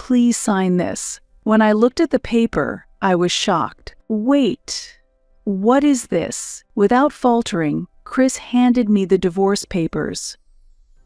please sign this?" When I looked at the paper, I was shocked. "Wait, what is this?" Without faltering, Chris handed me the divorce papers.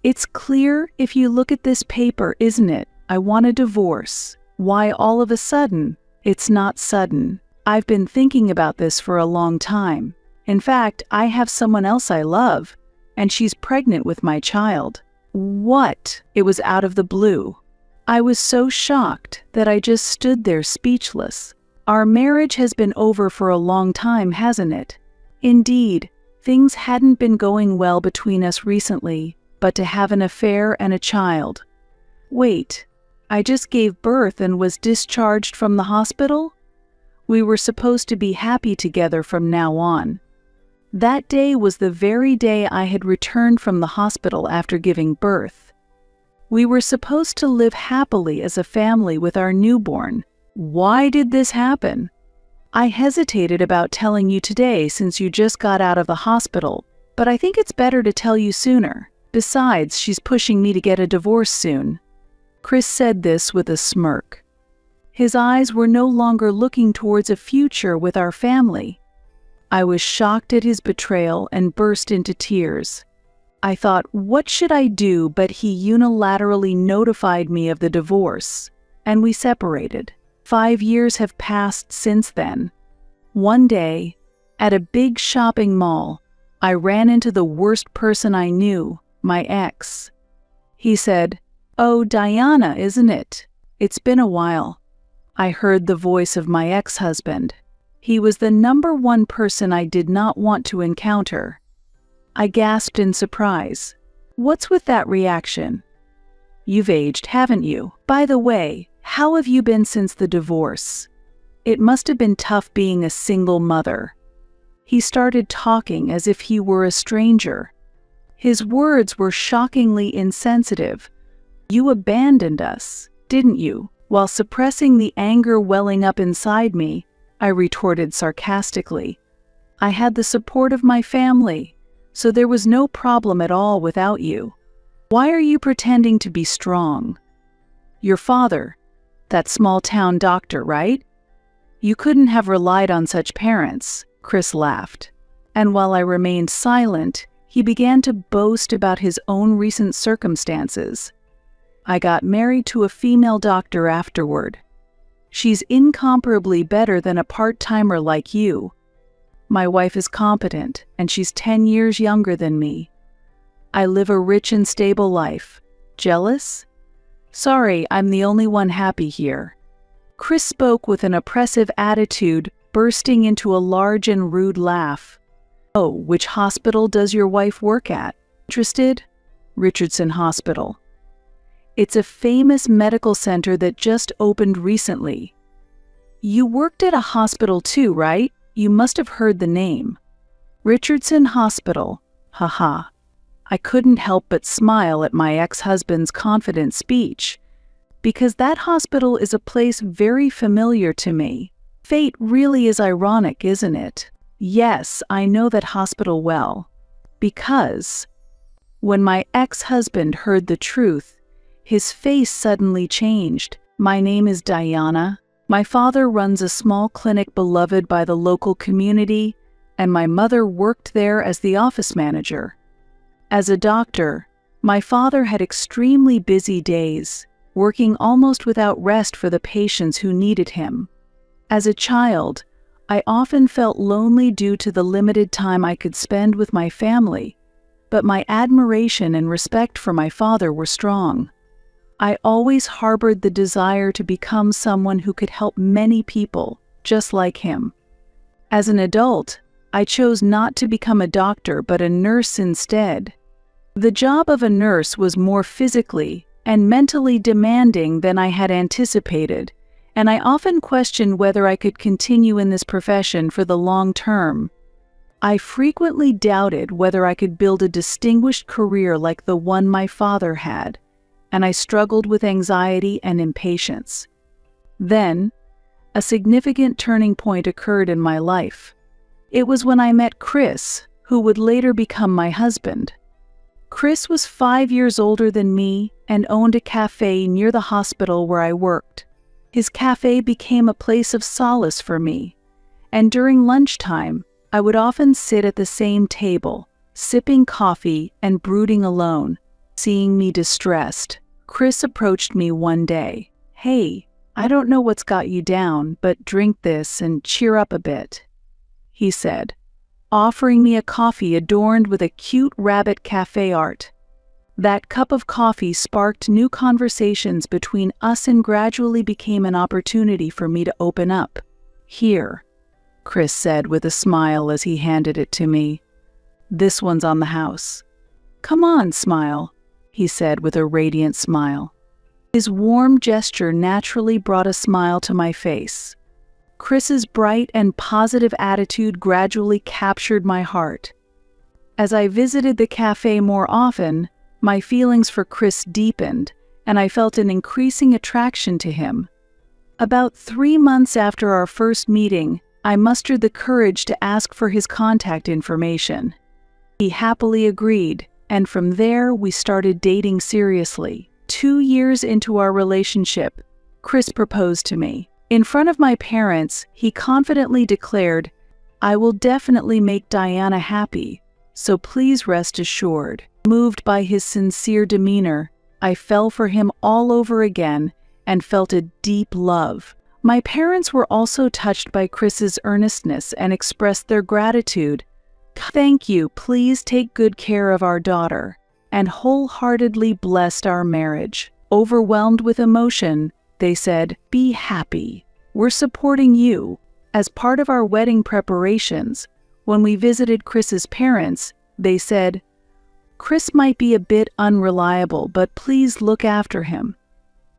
"It's clear if you look at this paper, isn't it? I want a divorce. Why all of a sudden?" "It's not sudden. I've been thinking about this for a long time. In fact, I have someone else I love, and she's pregnant with my child." "What?" It was out of the blue. I was so shocked that I just stood there speechless. "Our marriage has been over for a long time, hasn't it?" Indeed, things hadn't been going well between us recently, but to have an affair and a child. "Wait, I just gave birth and was discharged from the hospital? We were supposed to be happy together from now on." That day was the very day I had returned from the hospital after giving birth. We were supposed to live happily as a family with our newborn. Why did this happen? I hesitated about telling you today since you just got out of the hospital, but I think it's better to tell you sooner. Besides, she's pushing me to get a divorce soon. Chris said this with a smirk. His eyes were no longer looking towards a future with our family. I was shocked at his betrayal and burst into tears. I thought, what should I do? But he unilaterally notified me of the divorce, and we separated. 5 years have passed since then. One day, at a big shopping mall, I ran into the worst person I knew, my ex. He said, "Oh, Diana, isn't it? It's been a while." I heard the voice of my ex-husband. He was the #1 person I did not want to encounter. I gasped in surprise. "What's with that reaction?" "You've aged, haven't you? By the way, how have you been since the divorce? It must have been tough being a single mother." He started talking as if he were a stranger. His words were shockingly insensitive. "You abandoned us, didn't you?" While suppressing the anger welling up inside me, I retorted sarcastically. "I had the support of my family, so there was no problem at all without you. Why are you pretending to be strong? Your father, that small-town doctor, right? You couldn't have relied on such parents," Chris laughed. And while I remained silent, he began to boast about his own recent circumstances. "I got married to a female doctor afterward. She's incomparably better than a part-timer like you. My wife is competent, and she's 10 years younger than me. I live a rich and stable life. Jealous? Sorry, I'm the only one happy here." Chris spoke with an oppressive attitude, bursting into a large and rude laugh. "Oh, which hospital does your wife work at? Interested? Richardson Hospital. It's a famous medical center that just opened recently." "You worked at a hospital too, right? You must have heard the name." "Richardson Hospital, haha." I couldn't help but smile at my ex-husband's confident speech, because that hospital is a place very familiar to me. Fate really is ironic, isn't it? Yes, I know that hospital well, because when my ex-husband heard the truth, his face suddenly changed. "My name is Diana. My father runs a small clinic beloved by the local community, and my mother worked there as the office manager. As a doctor, my father had extremely busy days, working almost without rest for the patients who needed him. As a child, I often felt lonely due to the limited time I could spend with my family, but my admiration and respect for my father were strong. I always harbored the desire to become someone who could help many people, just like him. As an adult, I chose not to become a doctor but a nurse instead. The job of a nurse was more physically and mentally demanding than I had anticipated, and I often questioned whether I could continue in this profession for the long term. I frequently doubted whether I could build a distinguished career like the one my father had, and I struggled with anxiety and impatience. Then, a significant turning point occurred in my life. It was when I met Chris, who would later become my husband. Chris was 5 years older than me, and owned a cafe near the hospital where I worked. His cafe became a place of solace for me, and during lunchtime, I would often sit at the same table, sipping coffee and brooding alone. Seeing me distressed, Chris approached me one day. "Hey, I don't know what's got you down, but drink this and cheer up a bit," he said, offering me a coffee adorned with a cute rabbit cafe art. That cup of coffee sparked new conversations between us and gradually became an opportunity for me to open up. "Here," Chris said with a smile as he handed it to me. "This one's on the house." "Come on, smile," he said with a radiant smile. His warm gesture naturally brought a smile to my face. Chris's bright and positive attitude gradually captured my heart. As I visited the cafe more often, my feelings for Chris deepened, and I felt an increasing attraction to him. About 3 months after our first meeting, I mustered the courage to ask for his contact information. He happily agreed, and from there we started dating seriously. 2 years into our relationship, Chris proposed to me. In front of my parents, he confidently declared, "I will definitely make Diana happy, so please rest assured." Moved by his sincere demeanor, I fell for him all over again and felt a deep love. My parents were also touched by Chris's earnestness and expressed their gratitude. "Thank you, please take good care of our daughter," and wholeheartedly blessed our marriage. Overwhelmed with emotion, they said, "Be happy. We're supporting you." As part of our wedding preparations, when we visited Chris's parents, they said, "Chris might be a bit unreliable, but please look after him,"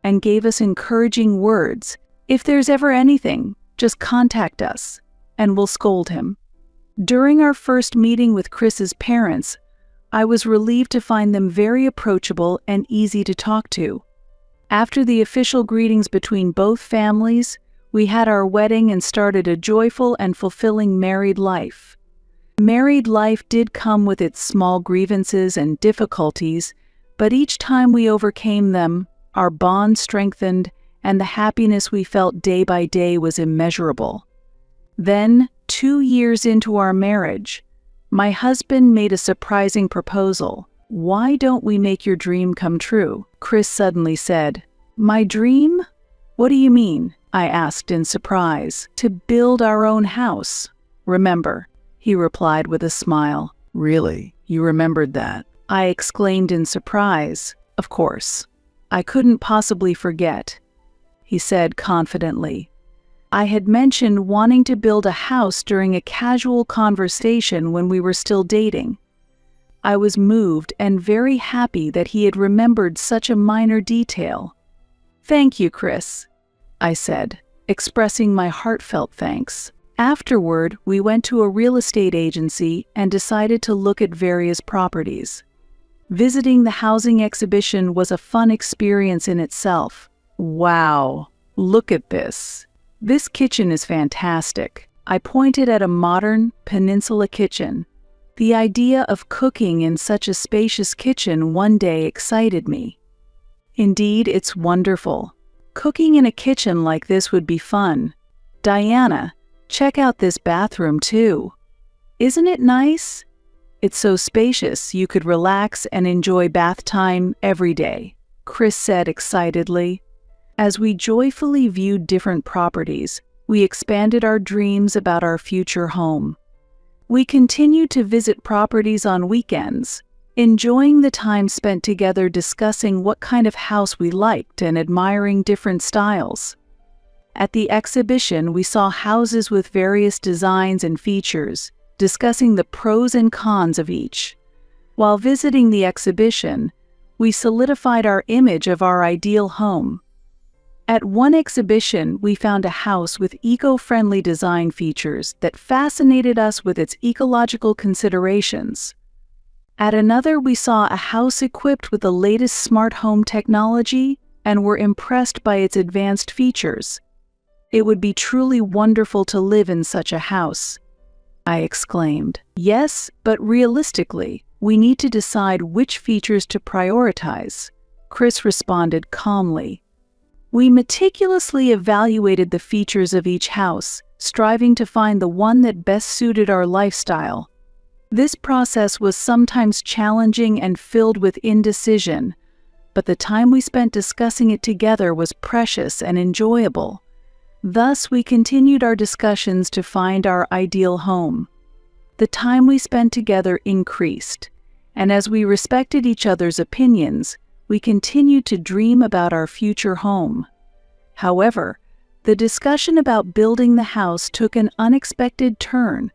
and gave us encouraging words. "If there's ever anything, just contact us, and we'll scold him." During our first meeting with Chris's parents, I was relieved to find them very approachable and easy to talk to. After the official greetings between both families, we had our wedding and started a joyful and fulfilling married life. Married life did come with its small grievances and difficulties, but each time we overcame them, our bond strengthened, and the happiness we felt day by day was immeasurable. Then, 2 years into our marriage, my husband made a surprising proposal. "Why don't we make your dream come true?" Chris suddenly said. "My dream? What do you mean?" I asked in surprise. "To build our own house, remember," he replied with a smile. "Really? You remembered that?" I exclaimed in surprise. "Of course. I couldn't possibly forget," he said confidently. I had mentioned wanting to build a house during a casual conversation when we were still dating. I was moved and very happy that he had remembered such a minor detail. "Thank you, Chris," I said, expressing my heartfelt thanks. Afterward, we went to a real estate agency and decided to look at various properties. Visiting the housing exhibition was a fun experience in itself. "Wow, look at this. This kitchen is fantastic." I pointed at a modern peninsula kitchen. The idea of cooking in such a spacious kitchen one day excited me. "Indeed, it's wonderful. Cooking in a kitchen like this would be fun. Diana, check out this bathroom too. Isn't it nice? It's so spacious you could relax and enjoy bath time every day," Chris said excitedly. As we joyfully viewed different properties, we expanded our dreams about our future home. We continued to visit properties on weekends, enjoying the time spent together discussing what kind of house we liked and admiring different styles. At the exhibition, we saw houses with various designs and features, discussing the pros and cons of each. While visiting the exhibition, we solidified our image of our ideal home. At one exhibition, we found a house with eco-friendly design features that fascinated us with its ecological considerations. At another, we saw a house equipped with the latest smart home technology and were impressed by its advanced features. "It would be truly wonderful to live in such a house," I exclaimed. "Yes, but realistically, we need to decide which features to prioritize," Chris responded calmly. We meticulously evaluated the features of each house, striving to find the one that best suited our lifestyle. This process was sometimes challenging and filled with indecision, but the time we spent discussing it together was precious and enjoyable. Thus, we continued our discussions to find our ideal home. The time we spent together increased, and as we respected each other's opinions, we continued to dream about our future home. However, the discussion about building the house took an unexpected turn.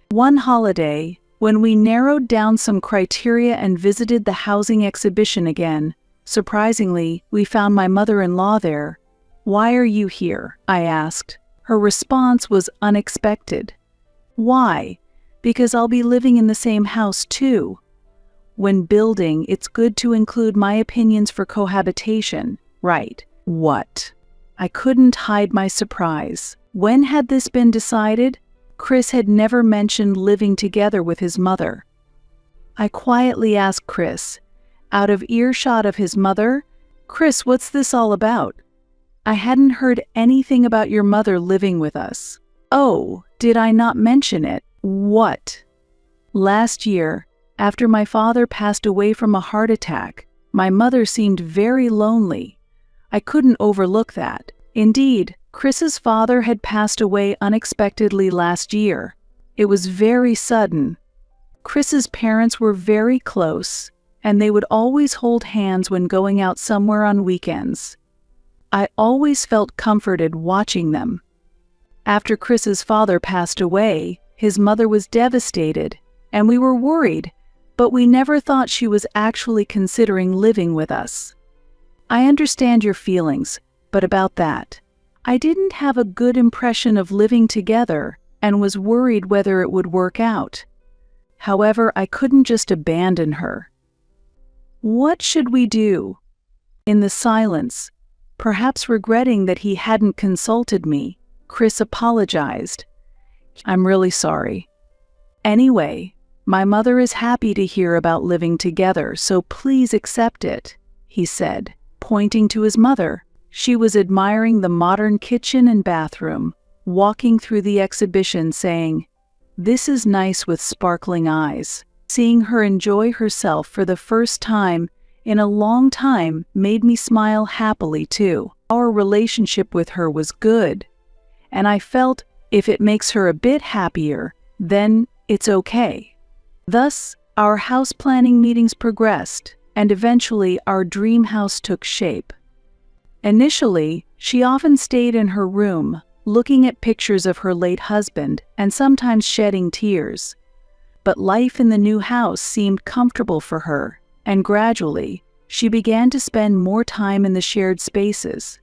One holiday, when we narrowed down some criteria and visited the housing exhibition again, surprisingly, we found my mother-in-law there. "Why are you here?" I asked. Her response was unexpected. "Why? Because I'll be living in the same house too. When building, it's good to include my opinions for cohabitation, right?" What? I couldn't hide my surprise. When had this been decided? Chris had never mentioned living together with his mother. I quietly asked Chris, out of earshot of his mother, "Chris, what's this all about? I hadn't heard anything about your mother living with us." "Oh, did I not mention it?" "What?" "Last year, after my father passed away from a heart attack, my mother seemed very lonely. I couldn't overlook that. Indeed, Chris's father had passed away unexpectedly last year. It was very sudden. Chris's parents were very close, and they would always hold hands when going out somewhere on weekends. I always felt comforted watching them. After Chris's father passed away, his mother was devastated, and we were worried, but we never thought she was actually considering living with us. I understand your feelings, but about that, I didn't have a good impression of living together and was worried whether it would work out. However, I couldn't just abandon her. What should we do? In the silence, perhaps regretting that he hadn't consulted me, Chris apologized. "I'm really sorry. Anyway, my mother is happy to hear about living together, so please accept it," he said, pointing to his mother. She was admiring the modern kitchen and bathroom, walking through the exhibition saying, "This is nice," with sparkling eyes. Seeing her enjoy herself for the first time in a long time made me smile happily too. Our relationship with her was good, and I felt if it makes her a bit happier, then it's okay. Thus, our house planning meetings progressed, and eventually our dream house took shape. Initially, she often stayed in her room, looking at pictures of her late husband and sometimes shedding tears. But life in the new house seemed comfortable for her, and gradually, she began to spend more time in the shared spaces.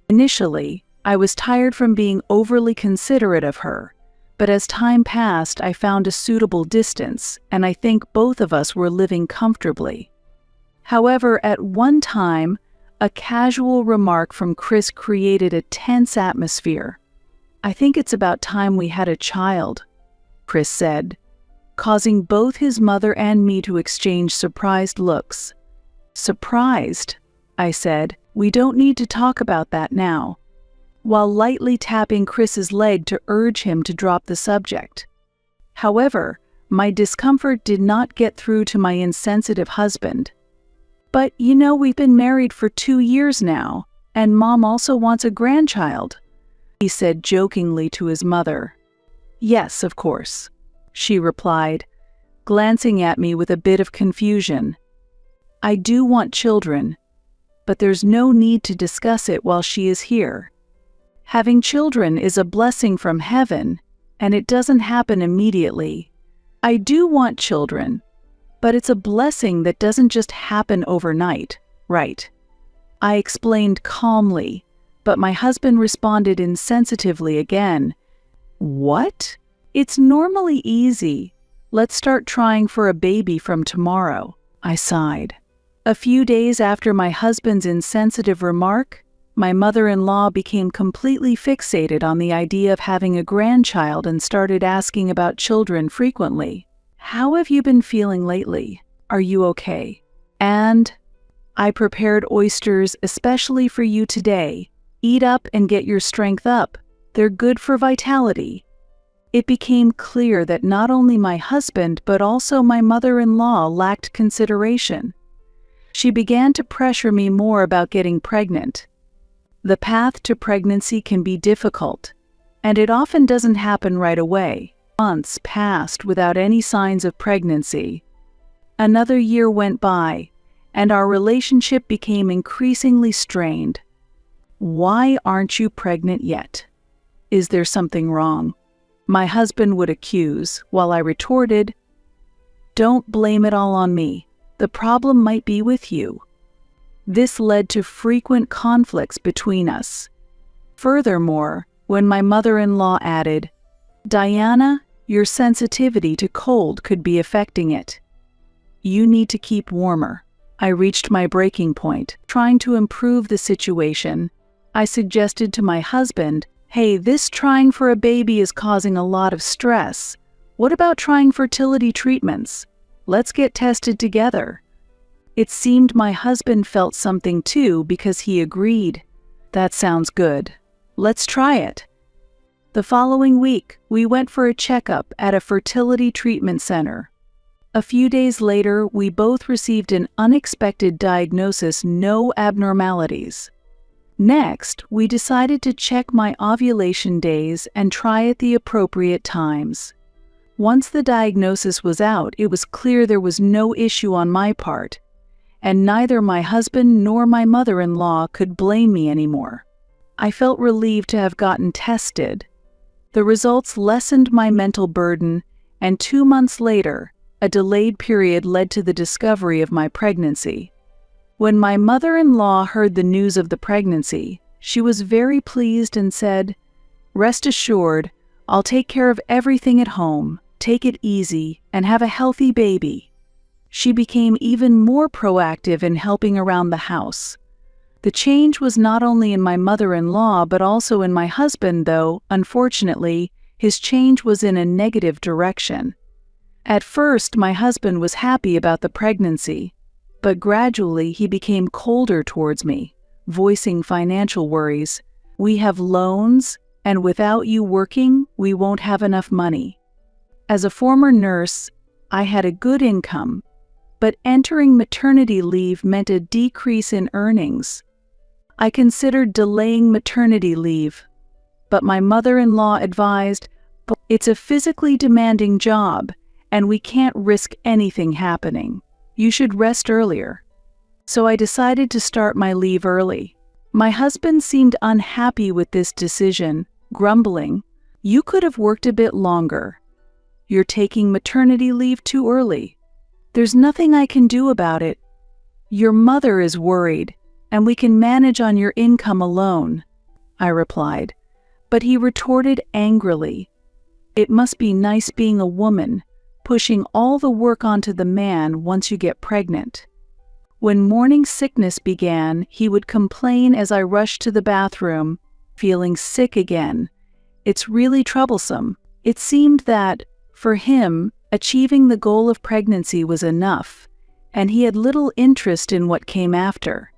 Initially, I was tired from being overly considerate of her, but as time passed, I found a suitable distance, and I think both of us were living comfortably. However, at one time, a casual remark from Chris created a tense atmosphere. "I think it's about time we had a child," Chris said, causing both his mother and me to exchange surprised looks. "Surprised?" I said. "We don't need to talk about that now," while lightly tapping Chris's leg to urge him to drop the subject. However, my discomfort did not get through to my insensitive husband. "But you know, we've been married for 2 years now, and Mom also wants a grandchild," he said jokingly to his mother. "Yes, of course," she replied, glancing at me with a bit of confusion. "I do want children, but there's no need to discuss it while she is here. Having children is a blessing from heaven, and it doesn't happen immediately. I do want children, but it's a blessing that doesn't just happen overnight, right?" I explained calmly, but my husband responded insensitively again. "What? It's normally easy. Let's start trying for a baby from tomorrow," I sighed. A few days after my husband's insensitive remark, my mother-in-law became completely fixated on the idea of having a grandchild and started asking about children frequently. "How have you been feeling lately? Are you okay?" And I prepared oysters especially for you today. Eat up and get your strength up. They're good for vitality." It became clear that not only my husband but also my mother-in-law lacked consideration. She began to pressure me more about getting pregnant. The path to pregnancy can be difficult, and it often doesn't happen right away. Months passed without any signs of pregnancy. Another year went by, and our relationship became increasingly strained. "Why aren't you pregnant yet? Is there something wrong?" my husband would accuse, while I retorted, "Don't blame it all on me. The problem might be with you." This led to frequent conflicts between us. Furthermore, when my mother-in-law added, "Diana, your sensitivity to cold could be affecting it. You need to keep warmer," I reached my breaking point. Trying to improve the situation, I suggested to my husband, "Hey, this trying for a baby is causing a lot of stress. What about trying fertility treatments? Let's get tested together." It seemed my husband felt something too because he agreed. "That sounds good. Let's try it." The following week, we went for a checkup at a fertility treatment center. A few days later, we both received an unexpected diagnosis: no abnormalities. Next, we decided to check my ovulation days and try at the appropriate times. Once the diagnosis was out, it was clear there was no issue on my part, and neither my husband nor my mother-in-law could blame me anymore. I felt relieved to have gotten tested. The results lessened my mental burden, and 2 months later, a delayed period led to the discovery of my pregnancy. When my mother-in-law heard the news of the pregnancy, she was very pleased and said, "Rest assured, I'll take care of everything at home. Take it easy and have a healthy baby." She became even more proactive in helping around the house. The change was not only in my mother-in-law but also in my husband, though, unfortunately, his change was in a negative direction. At first, my husband was happy about the pregnancy, but gradually he became colder towards me, voicing financial worries. "We have loans, and without you working, we won't have enough money." As a former nurse, I had a good income, but entering maternity leave meant a decrease in earnings. I considered delaying maternity leave, but my mother-in-law advised, "It's a physically demanding job, and we can't risk anything happening. You should rest earlier." So I decided to start my leave early. My husband seemed unhappy with this decision, grumbling, "You could have worked a bit longer. You're taking maternity leave too early. There's nothing I can do about it. Your mother is worried, and we can manage on your income alone," I replied. But he retorted angrily, "It must be nice being a woman, pushing all the work onto the man once you get pregnant." When morning sickness began, he would complain as I rushed to the bathroom, feeling sick again. It's really troublesome. It seemed that, for him, achieving the goal of pregnancy was enough, and he had little interest in what came after.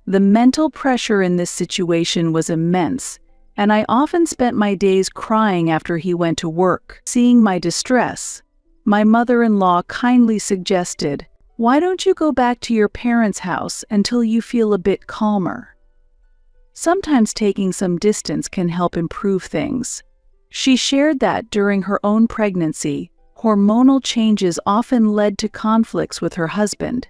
The mental pressure in this situation was immense, and I often spent my days crying after he went to work. Seeing my distress, my mother-in-law kindly suggested, "Why don't you go back to your parents' house until you feel a bit calmer? Sometimes taking some distance can help improve things." She shared that during her own pregnancy, hormonal changes often led to conflicts with her husband,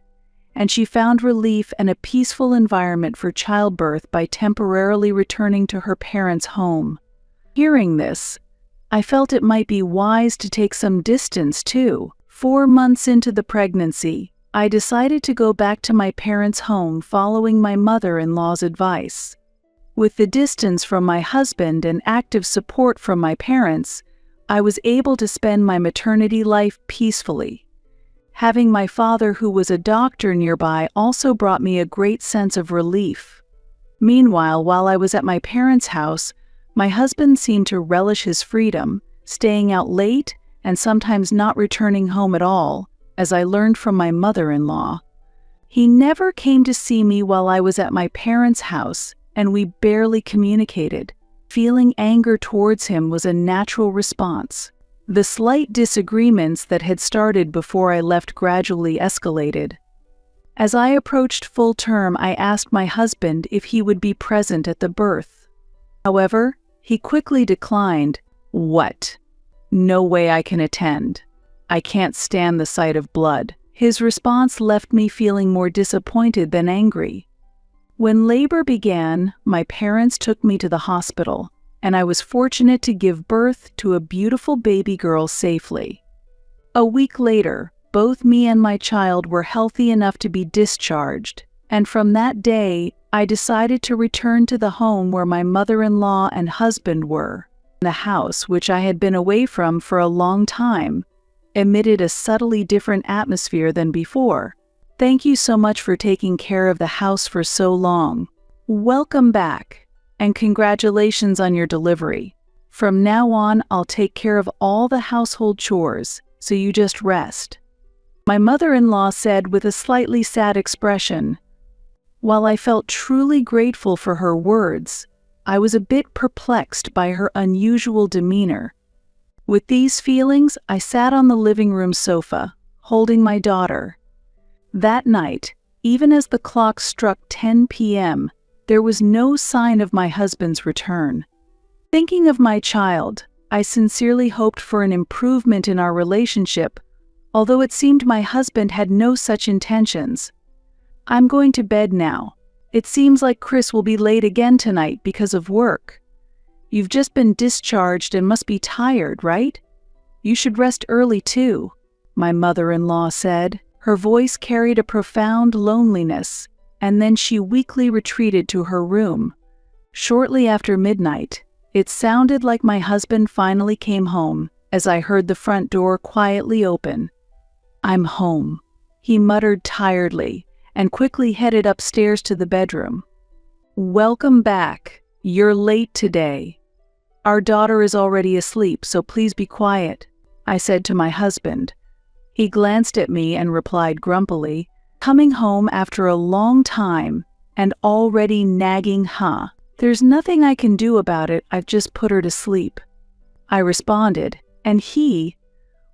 and she found relief and a peaceful environment for childbirth by temporarily returning to her parents' home. Hearing this, I felt it might be wise to take some distance too. 4 months into the pregnancy, I decided to go back to my parents' home following my mother-in-law's advice. With the distance from my husband and active support from my parents, I was able to spend my maternity life peacefully. Having my father, who was a doctor, nearby also brought me a great sense of relief. Meanwhile, while I was at my parents' house, my husband seemed to relish his freedom, staying out late and sometimes not returning home at all, as I learned from my mother-in-law. He never came to see me while I was at my parents' house, and we barely communicated. Feeling anger towards him was a natural response. The slight disagreements that had started before I left gradually escalated. As I approached full term, I asked my husband if he would be present at the birth. However, he quickly declined. "What? No way I can attend. I can't stand the sight of blood." His response left me feeling more disappointed than angry. When labor began, my parents took me to the hospital, and I was fortunate to give birth to a beautiful baby girl safely. A week later, both me and my child were healthy enough to be discharged, and from that day, I decided to return to the home where my mother-in-law and husband were. The house, which I had been away from for a long time, emitted a subtly different atmosphere than before. Thank you so much for taking care of the house for so long. Welcome back, and congratulations on your delivery. From now on, I'll take care of all the household chores, so you just rest," my mother-in-law said with a slightly sad expression. While I felt truly grateful for her words, I was a bit perplexed by her unusual demeanor. With these feelings, I sat on the living room sofa, holding my daughter. That night, even as the clock struck 10 p.m., there was no sign of my husband's return. Thinking of my child, I sincerely hoped for an improvement in our relationship, although it seemed my husband had no such intentions. "I'm going to bed now. It seems like Chris will be late again tonight because of work. You've just been discharged and must be tired, right? You should rest early too," my mother-in-law said. Her voice carried a profound loneliness, and then she weakly retreated to her room. Shortly after midnight, it sounded like my husband finally came home, as I heard the front door quietly open. "I'm home," he muttered tiredly, and quickly headed upstairs to the bedroom. "Welcome back. You're late today. Our daughter is already asleep, so please be quiet," I said to my husband. He glanced at me and replied grumpily, "Coming home after a long time and already nagging, huh? There's nothing I can do about it, I've just put her to sleep," I responded, and he,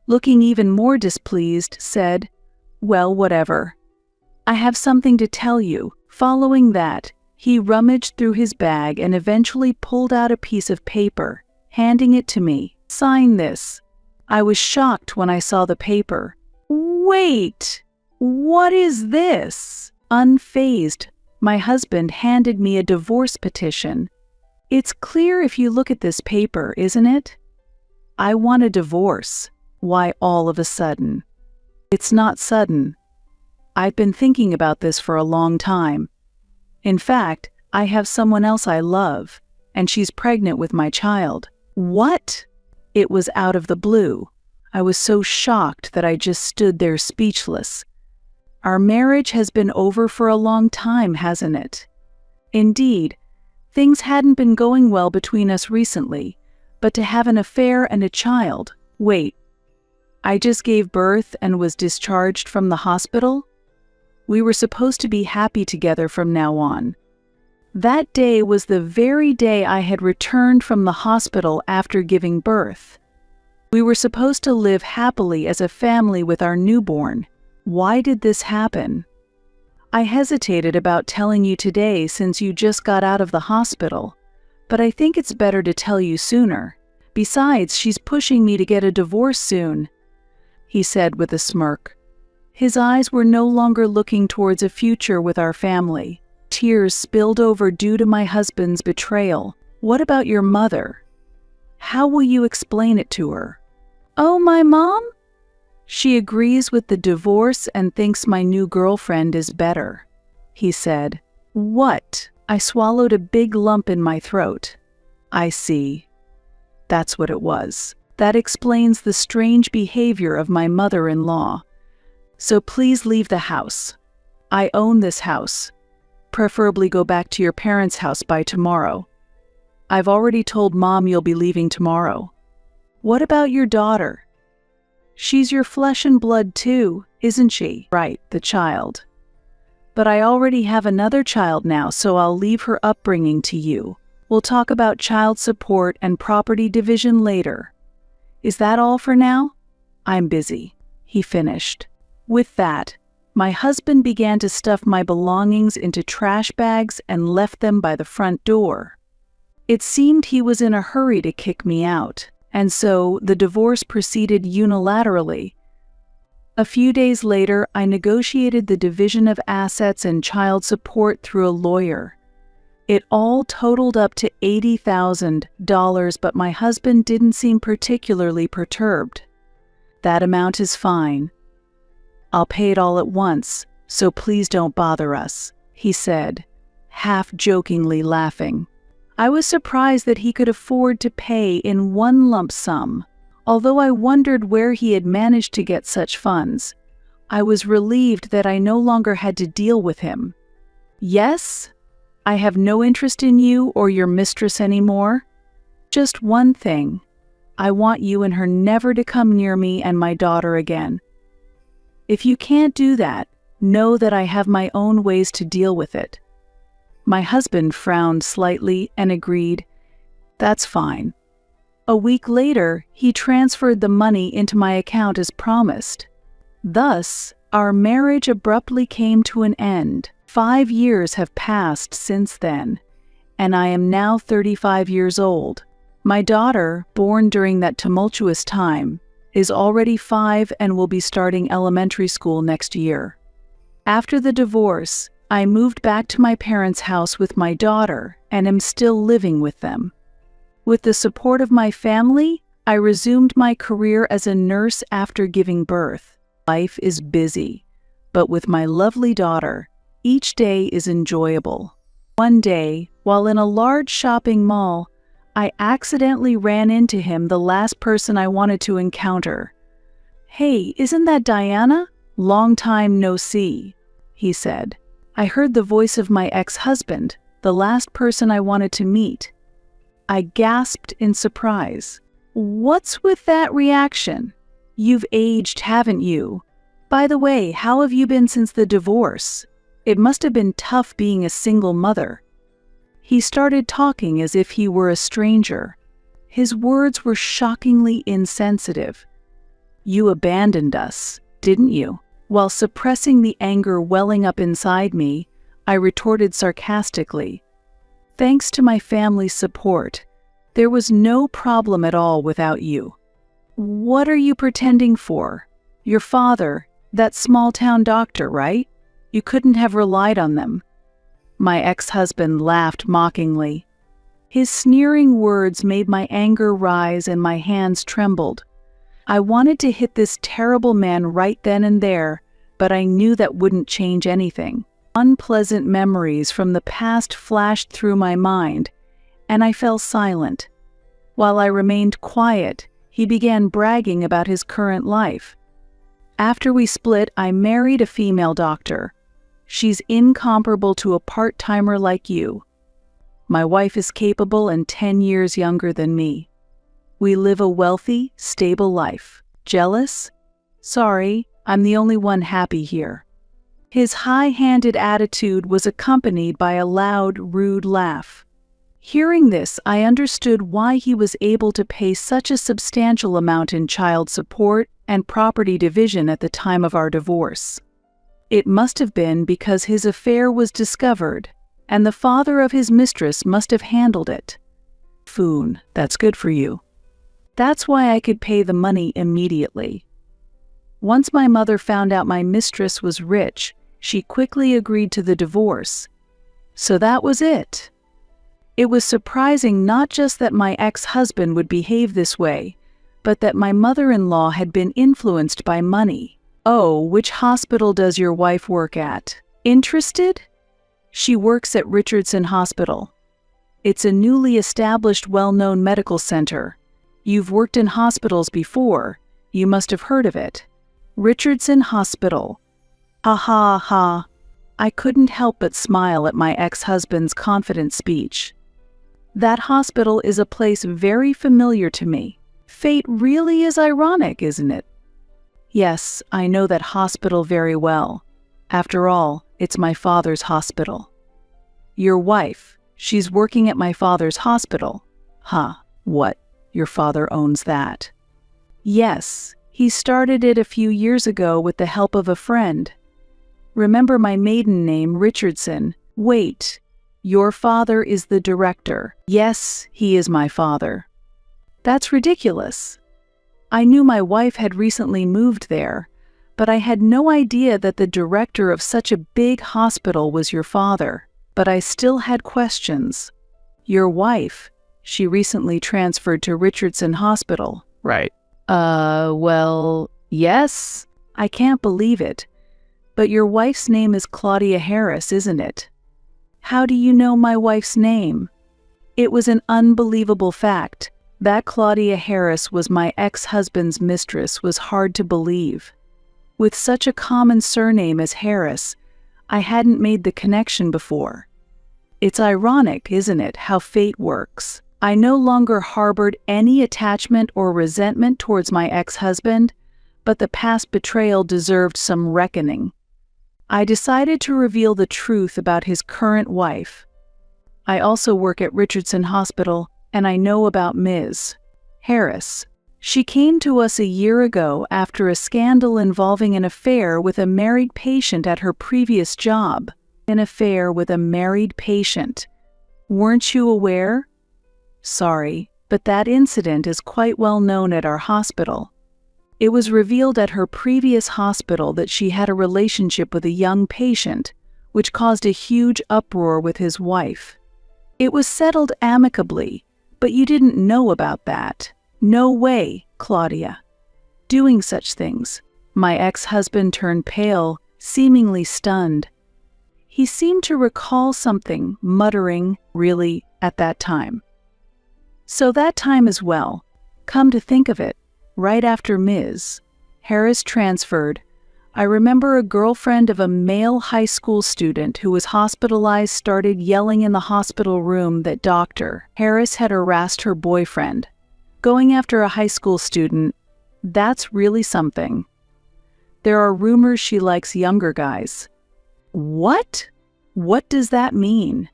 looking even more displeased, said, "Well, whatever. I have something to tell you." Following that, he rummaged through his bag and eventually pulled out a piece of paper, handing it to me. "Sign this." I was shocked when I saw the paper. "Wait, what is this?" Unfazed, my husband handed me a divorce petition. "It's clear if you look at this paper, isn't it? I want a divorce. Why all of a sudden?" "It's not sudden. I've been thinking about this for a long time. In fact, I have someone else I love, and she's pregnant with my child." "What?" It was out of the blue. I was so shocked that I just stood there speechless. Our marriage has been over for a long time, hasn't it? Indeed, things hadn't been going well between us recently, but to have an affair and a child— Wait, I just gave birth and was discharged from the hospital? We were supposed to be happy together from now on. That day was the very day I had returned from the hospital after giving birth. We were supposed to live happily as a family with our newborn. Why did this happen? I hesitated about telling you today since you just got out of the hospital, but I think it's better to tell you sooner. Besides, she's pushing me to get a divorce soon," he said with a smirk. His eyes were no longer looking towards a future with our family. Tears spilled over due to my husband's betrayal. "What about your mother? How will you explain it to her?" "Oh, my mom? She agrees with the divorce and thinks my new girlfriend is better," he said. "What?" I swallowed a big lump in my throat. "I see. That's what it was. That explains the strange behavior of my mother-in-law. So please leave the house. I own this house. Preferably go back to your parents' house by tomorrow. I've already told Mom you'll be leaving tomorrow." "What about your daughter? She's your flesh and blood too, isn't she?" "Right, the child. But I already have another child now, so I'll leave her upbringing to you. We'll talk about child support and property division later. Is that all for now? I'm busy," he finished. With that, my husband began to stuff my belongings into trash bags and left them by the front door. It seemed he was in a hurry to kick me out, and so the divorce proceeded unilaterally. A few days later, I negotiated the division of assets and child support through a lawyer. It all totaled up to $80,000, but my husband didn't seem particularly perturbed. "That amount is fine. I'll pay it all at once, so please don't bother us," he said, half-jokingly laughing. I was surprised that he could afford to pay in one lump sum. Although I wondered where he had managed to get such funds, I was relieved that I no longer had to deal with him. "Yes? I have no interest in you or your mistress anymore. Just one thing. I want you and her never to come near me and my daughter again. If you can't do that, know that I have my own ways to deal with it." My husband frowned slightly and agreed, "That's fine." A week later, he transferred the money into my account as promised. Thus, our marriage abruptly came to an end. 5 years have passed since then, and I am now 35 years old. My daughter, born during that tumultuous time, is already 5 and will be starting elementary school next year. After the divorce, I moved back to my parents' house with my daughter and am still living with them. With the support of my family, I resumed my career as a nurse after giving birth. Life is busy, but with my lovely daughter, each day is enjoyable. One day, while in a large shopping mall, I accidentally ran into him, the last person I wanted to encounter. "Hey, isn't that Diana? Long time no see," he said. I heard the voice of my ex-husband, the last person I wanted to meet. I gasped in surprise. "What's with that reaction? You've aged, haven't you? By the way, how have you been since the divorce? It must have been tough being a single mother." He started talking as if he were a stranger. His words were shockingly insensitive. "You abandoned us, didn't you?" While suppressing the anger welling up inside me, I retorted sarcastically, "Thanks to my family's support, there was no problem at all without you." "What are you pretending for? Your father, that small-town doctor, right? You couldn't have relied on them." My ex-husband laughed mockingly. His sneering words made my anger rise and my hands trembled. I wanted to hit this terrible man right then and there, but I knew that wouldn't change anything. Unpleasant memories from the past flashed through my mind, and I fell silent. While I remained quiet, he began bragging about his current life. "After we split, I married a female doctor. She's incomparable to a part-timer like you. My wife is capable and 10 years younger than me. We live a wealthy, stable life. Jealous? Sorry, I'm the only one happy here." His high-handed attitude was accompanied by a loud, rude laugh. Hearing this, I understood why he was able to pay such a substantial amount in child support and property division at the time of our divorce. It must have been because his affair was discovered, and the father of his mistress must have handled it. Foon, that's good for you. That's why I could pay the money immediately. Once my mother found out my mistress was rich, she quickly agreed to the divorce. So that was it. It was surprising not just that my ex-husband would behave this way, but that my mother-in-law had been influenced by money. "Oh, which hospital does your wife work at? Interested?" "She works at Richardson Hospital. It's a newly established, well-known medical center. You've worked in hospitals before. You must have heard of it. Richardson Hospital." Ha ha ha. I couldn't help but smile at my ex-husband's confident speech. That hospital is a place very familiar to me. Fate really is ironic, isn't it? Yes, I know that hospital very well. After all, It's my father's hospital. Your wife, she's working at my father's hospital. Huh, what? Your father owns that? Yes, he started it a few years ago with the help of a friend. Remember my maiden name, Richardson? Wait, your father is the director. Yes, he is my father. That's ridiculous. I knew my wife had recently moved there, but I had no idea that the director of such a big hospital was your father. But I still had questions. Your wife, she recently transferred to Richardson Hospital. Right. Well, yes. I can't believe it. But your wife's name is Claudia Harris, isn't it? How do you know my wife's name? It was an unbelievable fact. That Claudia Harris was my ex-husband's mistress was hard to believe. With such a common surname as Harris, I hadn't made the connection before. It's ironic, isn't it, how fate works? I no longer harbored any attachment or resentment towards my ex-husband, but the past betrayal deserved some reckoning. I decided to reveal the truth about his current wife. I also work at Richardson Hospital, and I know about Ms. Harris. She came to us a year ago after a scandal involving an affair with a married patient at her previous job. An affair with a married patient. Weren't you aware? Sorry, but that incident is quite well known at our hospital. It was revealed at her previous hospital that she had a relationship with a young patient, which caused a huge uproar with his wife. It was settled amicably, but you didn't know about that. No way, Claudia. Doing such things. My ex-husband turned pale, seemingly stunned. He seemed to recall something, muttering, really, at that time. So that time as well, come to think of it, right after Ms. Harris transferred, I remember a girlfriend of a male high school student who was hospitalized started yelling in the hospital room that Dr. Harris had harassed her boyfriend. Going after a high school student, that's really something. There are rumors she likes younger guys. What? What does that mean?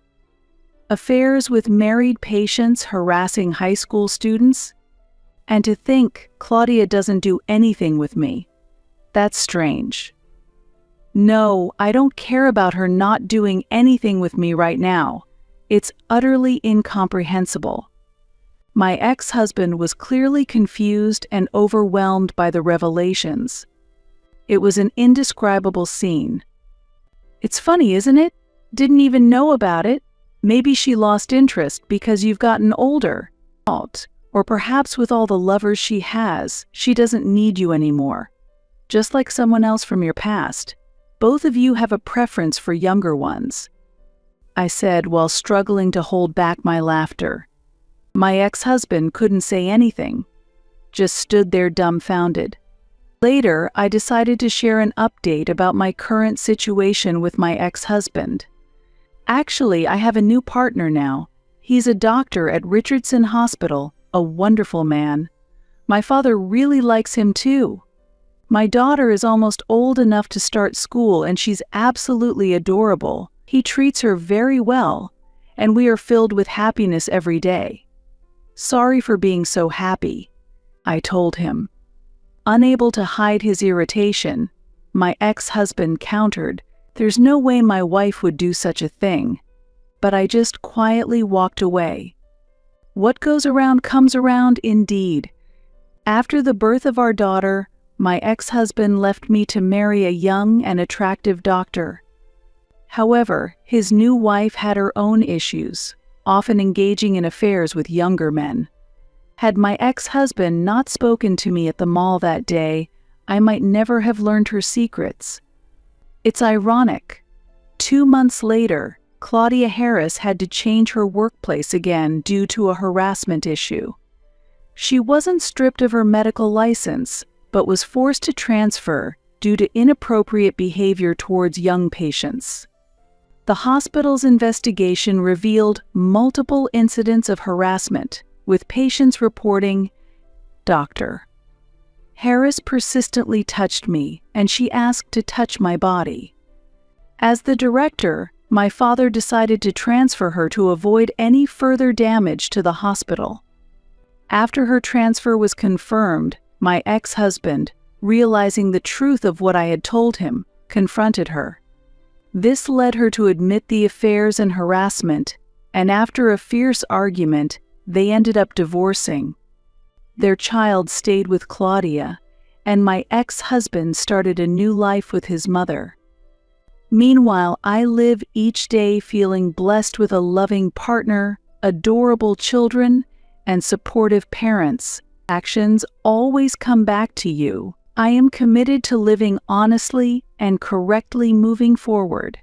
Affairs with married patients harassing high school students? And to think Claudia doesn't do anything with me. That's strange. No, I don't care about her not doing anything with me right now. It's utterly incomprehensible. My ex-husband was clearly confused and overwhelmed by the revelations. It was an indescribable scene. It's funny, isn't it? Didn't even know about it. Maybe she lost interest because you've gotten older. Or perhaps with all the lovers she has, she doesn't need you anymore. Just like someone else from your past. Both of you have a preference for younger ones. I said while struggling to hold back my laughter. My ex-husband couldn't say anything, just stood there dumbfounded. Later, I decided to share an update about my current situation with my ex-husband. Actually, I have a new partner now. He's a doctor at Richardson Hospital, a wonderful man. My father really likes him too. My daughter is almost old enough to start school and she's absolutely adorable. He treats her very well, and we are filled with happiness every day. Sorry for being so happy, I told him. Unable to hide his irritation, my ex-husband countered, "There's no way my wife would do such a thing." But I just quietly walked away. What goes around comes around indeed. After the birth of our daughter, my ex-husband left me to marry a young and attractive doctor. However, his new wife had her own issues, often engaging in affairs with younger men. Had my ex-husband not spoken to me at the mall that day, I might never have learned her secrets. It's ironic. 2 months later, Claudia Harris had to change her workplace again due to a harassment issue. She wasn't stripped of her medical license, but was forced to transfer due to inappropriate behavior towards young patients. The hospital's investigation revealed multiple incidents of harassment, with patients reporting, "Dr. Harris persistently touched me, and she asked to touch my body." As the director, my father decided to transfer her to avoid any further damage to the hospital. After her transfer was confirmed, my ex-husband, realizing the truth of what I had told him, confronted her. This led her to admit the affairs and harassment, and after a fierce argument, they ended up divorcing. Their child stayed with Claudia, and my ex-husband started a new life with his mother. Meanwhile, I live each day feeling blessed with a loving partner, adorable children, and supportive parents. Actions always come back to you. I am committed to living honestly and correctly moving forward.